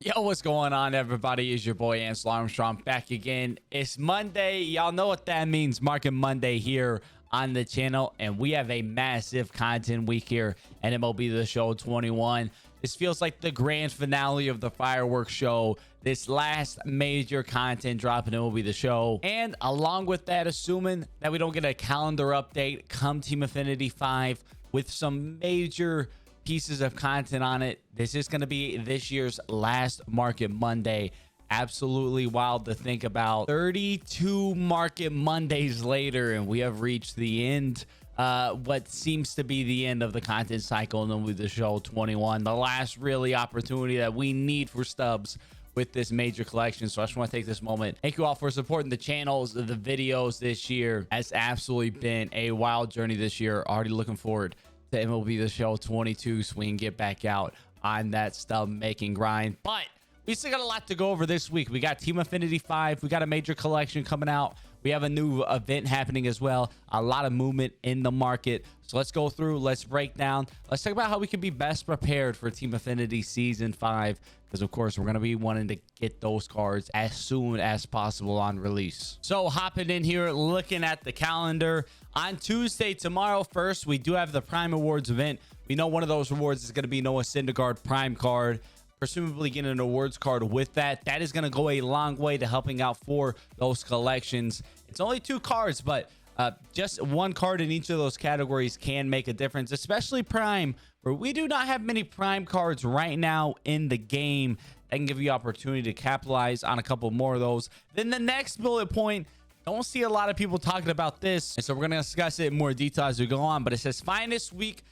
Yo, what's going on, everybody? Is your boy Ance Armstrong back again. It's Monday. Y'all know what that means. Market Monday here on the channel, and we have a massive content week here at MLB The Show 21. This feels like the grand finale of the fireworks show. This last major content drop in MLB The Show. And along with that, assuming that we don't get a calendar update come Team Affinity 5 with some major pieces of content on it, this is going to be this year's last Market Monday. Absolutely wild to think about. 32 Market Mondays later, and we have reached the end, what seems to be the end of the content cycle and then with the show 21, the last really opportunity that we need for Stubs with this major collection. So I just want to take this moment, thank you all for supporting the channels, the videos this year. It's absolutely been a wild journey this year. Already looking forward to MLB The Show 22 so we can get back out on that stub making grind. But we still got a lot to go over this week. We got Team Affinity 5. We got a major collection coming out. We have a new event happening as well. A lot of movement in the market. So let's go through. Let's break down. Let's talk about how we can be best prepared for Team Affinity Season 5. Because, of course, we're going to be wanting to get those cards as soon as possible on release. So hopping in here, looking at the calendar. On Tuesday, tomorrow, first, we do have the Prime Awards event. We know one of those rewards is going to be Noah Syndergaard Prime card. Presumably getting an awards card with that. That is going to go a long way to helping out for those collections. It's only 2 cards, but just 1 card in each of those categories can make a difference, especially Prime, where we do not have many Prime cards right now in the game. That can give you opportunity to capitalize on a couple more of those. Then the next bullet point, don't see a lot of people talking about this, and so we're going to discuss it in more detail as we go on, but it says finest week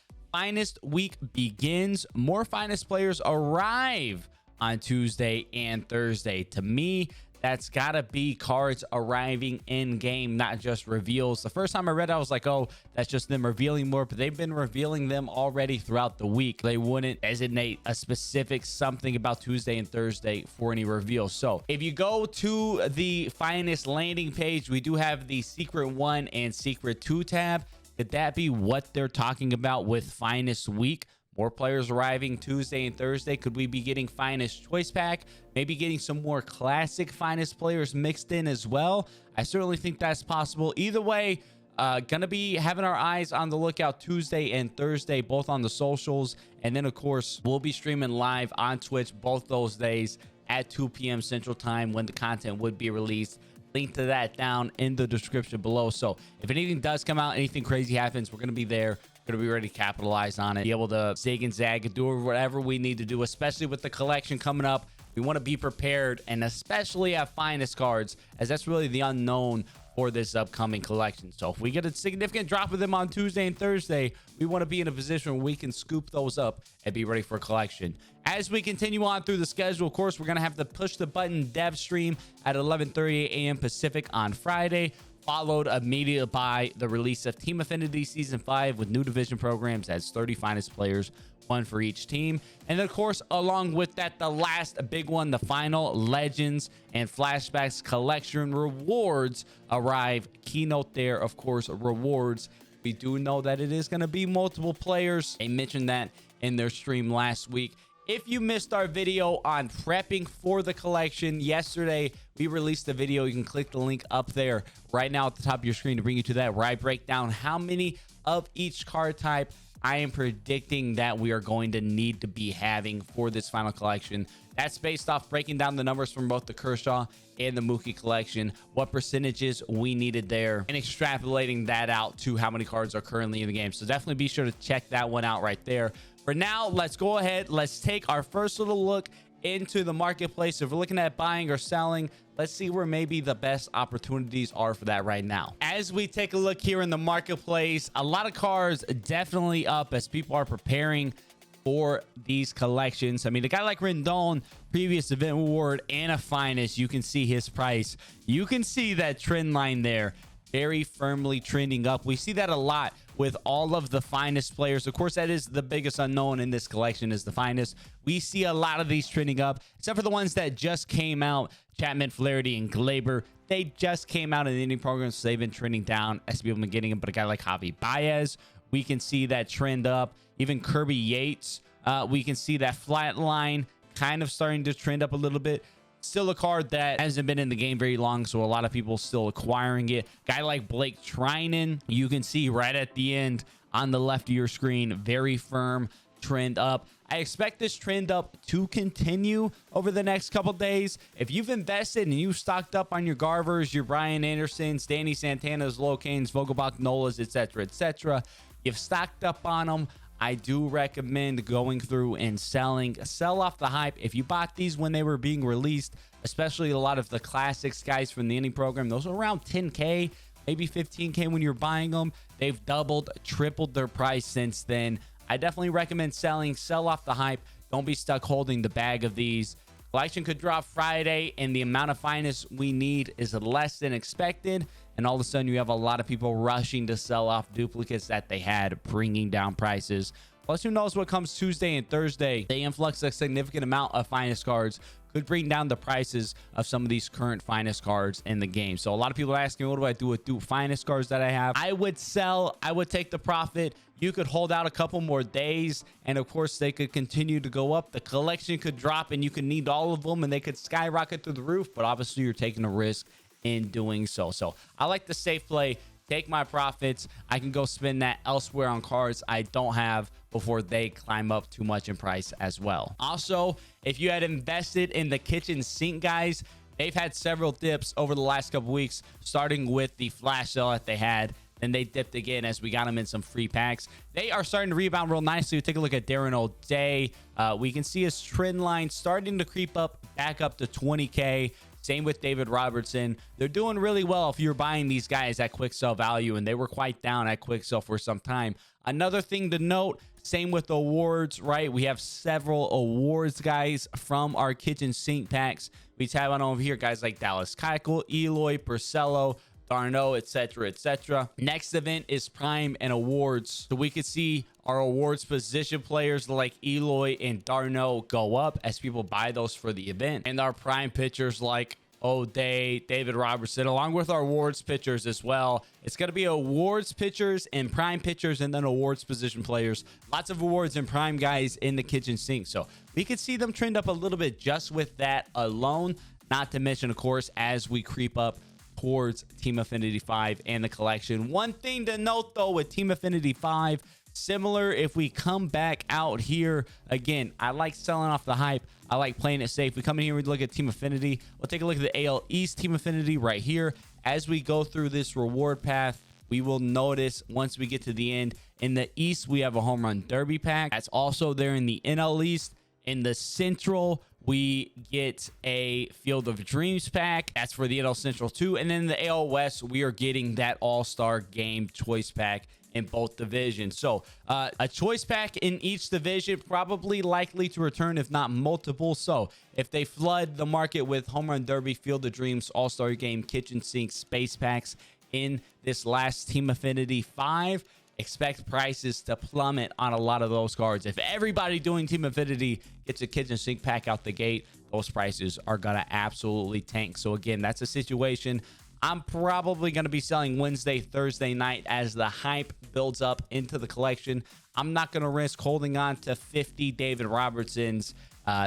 begins. More finest players arrive on Tuesday and Thursday. To me, that's gotta be cards arriving in game, not just reveals. The first time I read it, I was like, oh, that's just them revealing more, but they've been revealing them already throughout the week. They wouldn't designate a specific something about Tuesday and Thursday for any reveals. So if you go to the finest landing page, we do have the Secret 1 and Secret 2 tab. Could that be what they're talking about with finest week? More players arriving Tuesday and Thursday. Could we be getting finest choice pack? Maybe getting some more classic finest players mixed in as well. I certainly think that's possible. Either way, gonna be having our eyes on the lookout Tuesday and Thursday, both on the socials. And then, of course, we'll be streaming live on Twitch both those days at 2 p.m. Central Time when the content would be released. Link to that down in the description below. So if anything does come out, anything crazy happens, we're going to be there. We're going to be ready to capitalize on it, be able to zig and zag and do whatever we need to do, especially with the collection coming up. We want to be prepared, and especially have finest cards, as that's really the unknown for this upcoming collection. So if we get a significant drop of them on Tuesday and Thursday, we want to be in a position where we can scoop those up and be ready for collection. As we continue on through the schedule, of course, we're going to have the push the button dev stream at 11:30 a.m. Pacific on Friday, followed immediately by the release of Team Affinity Season 5 with new division programs. That's 30 finest players, 1 for each team. And of course, along with that, the last big one, the final Legends and Flashbacks collection rewards arrive. Keynote there, of course, rewards. We do know that it is going to be multiple players. They mentioned that in their stream last week. If you missed our video on prepping for the collection yesterday, we released a video. You can click the link up there right now at the top of your screen to bring you to that, where I break down how many of each card type I am predicting that we are going to need to be having for this final collection. That's based off breaking down the numbers from both the Kershaw and the Mookie collection, what percentages we needed there, and extrapolating that out to how many cards are currently in the game. So definitely be sure to check that one out right there. For now, let's go ahead. Let's take our first little look into the marketplace. If we're looking at buying or selling, let's see where maybe the best opportunities are for that right now. As we take a look here in the marketplace, a lot of cards definitely up as people are preparing for these collections. I mean, a guy like Rendon, previous event award and a finest, you can see his price. You can see that trend line there, very firmly trending up. We see that a lot with all of the finest players. Of course, that is the biggest unknown in this collection, is the finest. We see a lot of these trending up, except for the ones that just came out. Chapman, Flaherty, and Glaber, they just came out in the inning program, so they've been trending down as people have been getting them. But a guy like Javi Baez, we can see that trend up. Even Kirby Yates, we can see that flat line kind of starting to trend up a little bit. Still a card that hasn't been in the game very long, so a lot of people still acquiring it. Guy like Blake Trinan, you can see right at the end on the left of your screen, very firm trend up. I expect this trend up to continue over the next couple days. If you've invested and you've stocked up on your Garvers, your Brian Andersons, Danny Santana's, Locanes, Vogelbach, Nolas, etc., you've stocked up on them, I do recommend going through and sell off the hype. If you bought these when they were being released, especially a lot of the classics guys from the indie program, those are around 10K, maybe 15K when you're buying them. They've doubled, tripled their price since then. I definitely recommend sell off the hype. Don't be stuck holding the bag of these. Collection could drop Friday, and the amount of finest we need is less than expected. And all of a sudden, you have a lot of people rushing to sell off duplicates that they had, bringing down prices. Plus, who knows what comes Tuesday and Thursday? They influx a significant amount of finest cards. Could bring down the prices of some of these current finest cards in the game. So a lot of people are asking, what do I do with finest cards that I have? I would sell. I would take the profit. You could hold out a couple more days, and of course they could continue to go up. The collection could drop, and you could need all of them, and they could skyrocket through the roof. But obviously you're taking a risk in doing so. So I like the safe play. Take my profits. I can go spend that elsewhere on cards I don't have before they climb up too much in price as well. Also, if you had invested in the kitchen sink guys, they've had several dips over the last couple weeks, starting with the flash sale that they had. Then they dipped again as we got them in some free packs. They are starting to rebound real nicely. Take a look at Darren O'Day. We can see his trend line starting to creep up back up to 20K. Same with David Robertson. They're doing really well if you're buying these guys at quick sell value, and they were quite down at quick sell for some time. Another thing to note, same with awards, right? We have several awards guys from our kitchen sink packs. We have on over here guys like Dallas Keuchel, Eloy, Porcello, Darno, etc. Next event is Prime and Awards. So we could see our awards position players like Eloy and Darno go up as people buy those for the event. And our Prime pitchers like O'Day, David Robertson, along with our awards pitchers as well. It's going to be awards pitchers and Prime pitchers, and then awards position players. Lots of awards and Prime guys in the kitchen sink. So we could see them trend up a little bit just with that alone. Not to mention, of course, as we creep up towards Team Affinity 5 and the collection. One thing to note though with Team Affinity 5, similar if we come back out here again, I like selling off the hype. I like playing it safe. We come in here, we look at Team Affinity. We'll take a look at the AL East Team Affinity right here. As we go through this reward path, we will notice once we get to the end, in the East, we have a home run derby pack. That's also there in the NL East. In the Central, we get a Field of Dreams pack. That's for the NL Central too. And then in the AL West, we are getting that All-Star Game choice pack in both divisions. So a choice pack in each division, probably likely to return, if not multiple. So if they flood the market with Home Run Derby, Field of Dreams, All-Star Game, Kitchen Sink, Space packs in this last Team Affinity 5, expect prices to plummet on a lot of those cards. If everybody doing Team Affinity gets a kitchen sink pack out the gate, those prices are gonna absolutely tank. So again, that's a situation I'm probably going to be selling Wednesday, Thursday night as the hype builds up into the collection. I'm not going to risk holding on to 50 David Robertsons.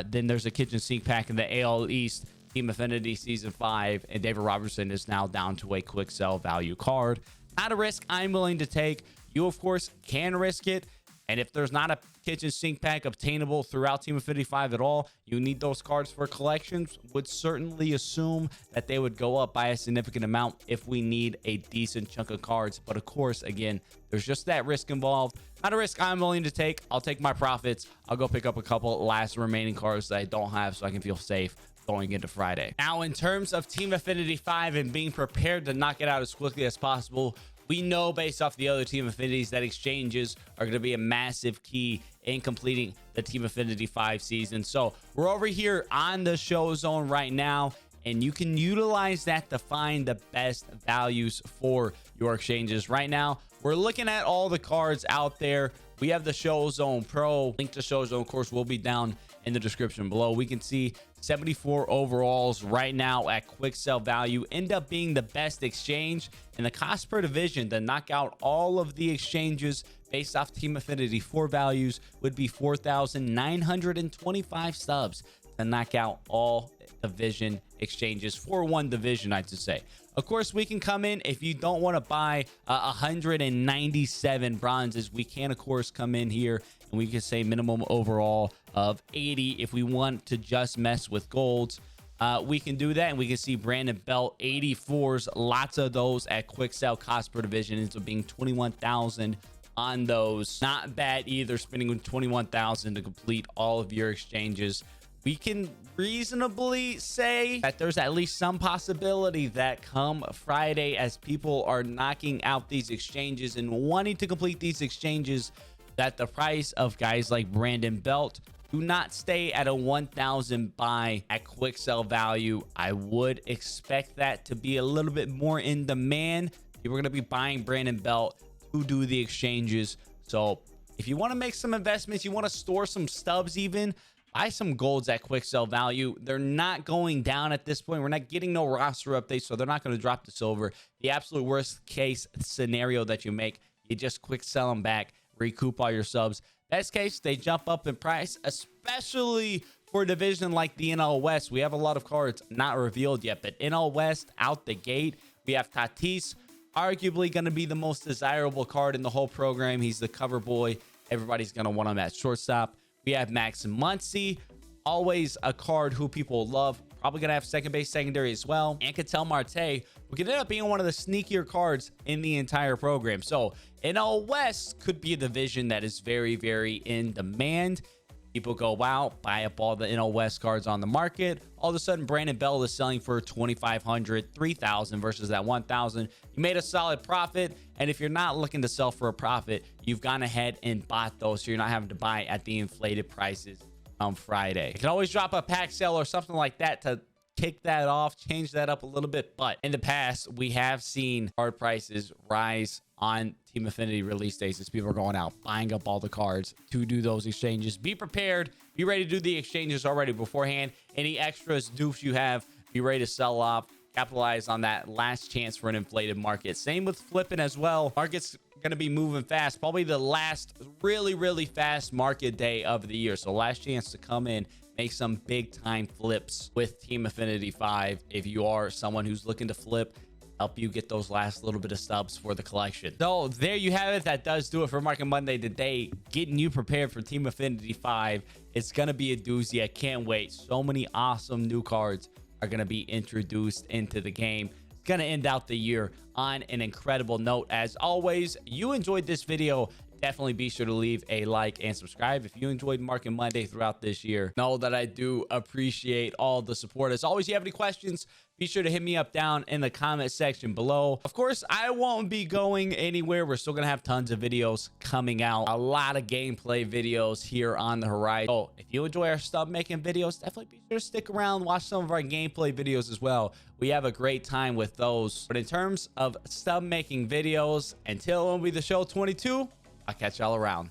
Then there's a kitchen sink pack in the AL East Team Affinity Season 5, and David Robertson is now down to a quick sell value card. Not a risk I'm willing to take. You, of course, can risk it. And if there's not a kitchen sink pack obtainable throughout Team Affinity 5 at all, you need those cards for collections. Would certainly assume that they would go up by a significant amount if we need a decent chunk of cards. But of course, again, there's just that risk involved. Not a risk I'm willing to take. I'll take my profits. I'll go pick up a couple last remaining cards that I don't have so I can feel safe going into Friday. Now, in terms of Team Affinity 5 and being prepared to knock it out as quickly as possible, we know based off the other Team Affinities that exchanges are going to be a massive key in completing the Team Affinity 5 season. So we're over here on the show zone right now, and you can utilize that to find the best values for your exchanges. Right now, we're looking at all the cards out there. We have the Show Zone Pro. Link to Show Zone, of course, will be down in the description below. We can see 74 overalls right now at quick sell value end up being the best exchange, and the cost per division to knock out all of the exchanges based off Team Affinity 4 values would be 4,925 stubs. to knock out all division exchanges for one division, I should say. Of course, we can come in if you don't want to buy 197 bronzes. We can, of course, come in here and we can say minimum overall of 80 if we want to just mess with golds. We can do that, and we can see Brandon Belt 84s, lots of those at quick sell. Cost per division ends up being 21,000 on those. Not bad either, spending 21,000 to complete all of your exchanges. We can reasonably say that there's at least some possibility that come Friday, as people are knocking out these exchanges and wanting to complete these exchanges, that the price of guys like Brandon Belt do not stay at a 1,000 buy at quick sell value. I would expect that to be a little bit more in demand. People are going to be buying Brandon Belt to do the exchanges. So if you want to make some investments, you want to store some stubs, even buy some golds at quick sell value. They're not going down at this point. We're not getting no roster updates, so they're not going to drop to silver. The absolute worst case scenario that you make, you just quick sell them back, recoup all your subs. Best case, they jump up in price, especially for a division like the NL West. We have a lot of cards not revealed yet, but NL West out the gate, we have Tatis, arguably going to be the most desirable card in the whole program. He's the cover boy. Everybody's going to want him at shortstop. We have Max Muncy, always a card who people love. Probably going to have second base secondary as well. And Ketel Marte, who could end up being one of the sneakier cards in the entire program. So NL West could be a division that is very, very in demand. People go out, buy up all the NL West cards on the market. All of a sudden, Brandon Bell is selling for 2,500, 3,000 versus that 1,000. You made a solid profit. And if you're not looking to sell for a profit, you've gone ahead and bought those, so you're not having to buy at the inflated prices on Friday. You can always drop a pack sale or something like that to kick that off, change that up a little bit. But in the past, we have seen card prices rise on Team Affinity release days as people are going out, buying up all the cards to do those exchanges. Be prepared. Be ready to do the exchanges already beforehand. Any extras, dupes you have, be ready to sell off. Capitalize on that last chance for an inflated market. Same with flipping as well. Market's going to be moving fast. Probably the last really, really fast market day of the year. So last chance to come in, make some big time flips with Team Affinity 5. If you are someone who's looking to flip, help you get those last little bit of stubs for the collection. So there you have it. That does do it for Market Monday today, getting you prepared for Team Affinity 5. It's going to be a doozy. I can't wait. So many awesome new cards are going to be introduced into the game. It's going to end out the year on an incredible note. As always, you enjoyed this video, definitely be sure to leave a like and subscribe. If you enjoyed Market Monday throughout this year, know that I do appreciate all the support. As always, if you have any questions, be sure to hit me up down in the comment section below. Of course, I won't be going anywhere. We're still going to have tons of videos coming out. A lot of gameplay videos here on the horizon. So if you enjoy our stub making videos, definitely be sure to stick around, watch some of our gameplay videos as well. We have a great time with those. But in terms of stub making videos, until it'll be the show 22, I'll catch y'all around.